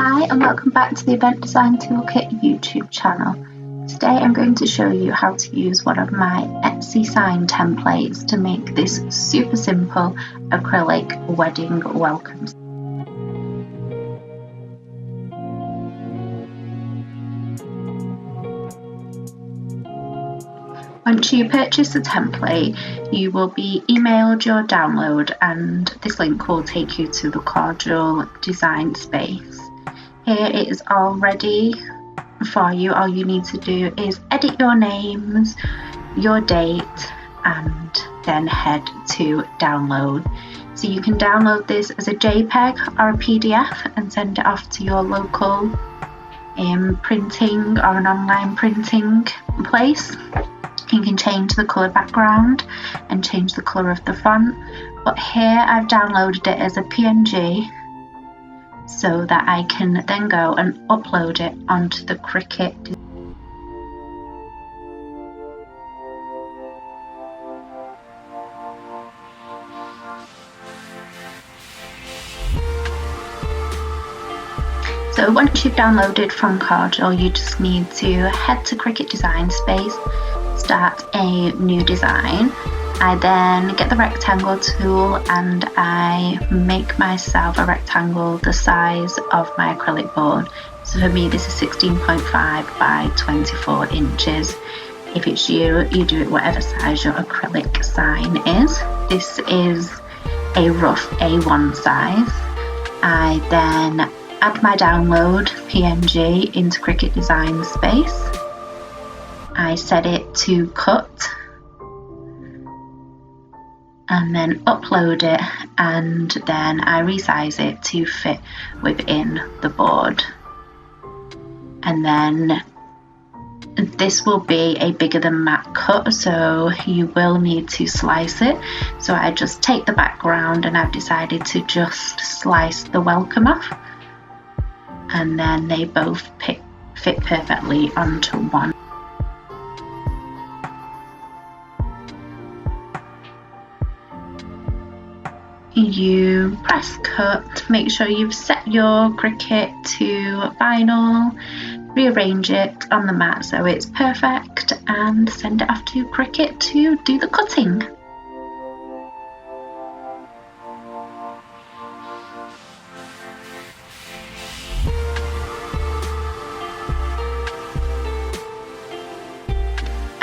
Hi and welcome back to the Event Design Toolkit YouTube channel. Today I'm going to show you how to use one of my Etsy sign templates to make this super simple acrylic wedding welcome. Once you purchase the template, you will be emailed your download and this link will take you to the Cordial design space. Here it is all ready for you. All you need to do is edit your names, your date, and then head to download. So you can download this as a JPEG or a PDF and send it off to your local printing or an online printing place. You can change the colour background and change the colour of the font, but here I've downloaded it as a PNG so that I can then go and upload it onto the Cricut. So once you've downloaded from Cordial, you just need to head to Cricut Design Space, start a new design. I then get the rectangle tool and I make myself a rectangle the size of my acrylic board. So for me this is 16.5 by 24 inches. If it's you, you do it whatever size your acrylic sign is. This is a rough A1 size. I then add my download PNG into Cricut Design Space. I set it to cut and then upload it, and then I resize it to fit within the board. And then this will be a bigger than mat cut, so you will need to slice it. So I just take the background and I've decided to just slice the welcome off, and then they both fit perfectly onto one. You press cut, make sure you've set your Cricut to vinyl, rearrange it on the mat so it's perfect, and send it off to Cricut to do the cutting.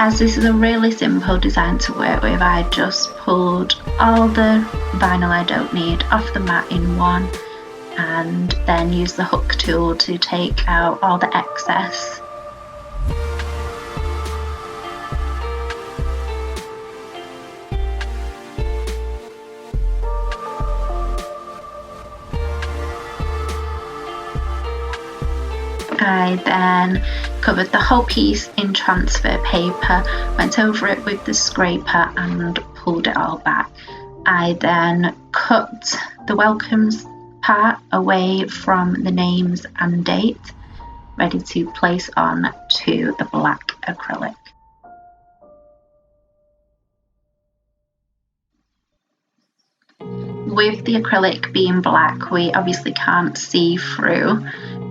As this is a really simple design to work with, I just pulled all the vinyl I don't need off the mat in one, and then use the hook tool to take out all the excess. I then covered the whole piece in transfer paper, went over it with the scraper and pulled it all back. I then cut the welcomes part away from the names and date, ready to place on to the black acrylic. With the acrylic being black, we obviously can't see through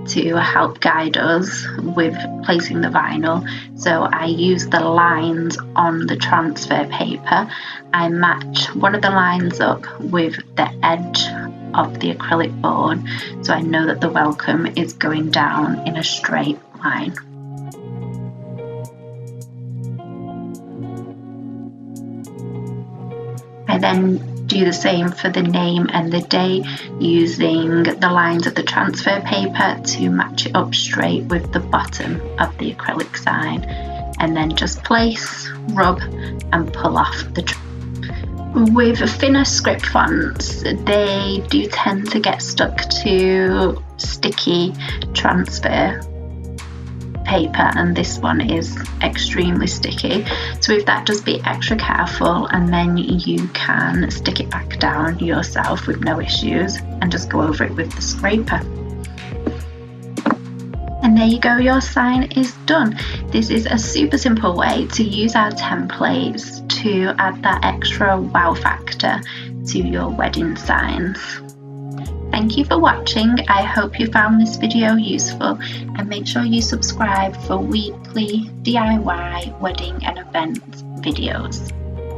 to help guide us with placing the vinyl, so I use the lines on the transfer paper. I match one of the lines up with the edge of the acrylic board, so I know that the welcome is going down in a straight line. I then do the same for the name and the date, using the lines of the transfer paper to match it up straight with the bottom of the acrylic sign, and then just place, rub and pull off the With thinner script fonts, they do tend to get stuck to sticky transfer paper, and this one is extremely sticky, so with that just be extra careful, and then you can stick it back down yourself with no issues and just go over it with the scraper. And there you go, your sign is done. This is a super simple way to use our templates to add that extra wow factor to your wedding signs. Thank you for watching. I hope you found this video useful, and make sure you subscribe for weekly DIY wedding and event videos.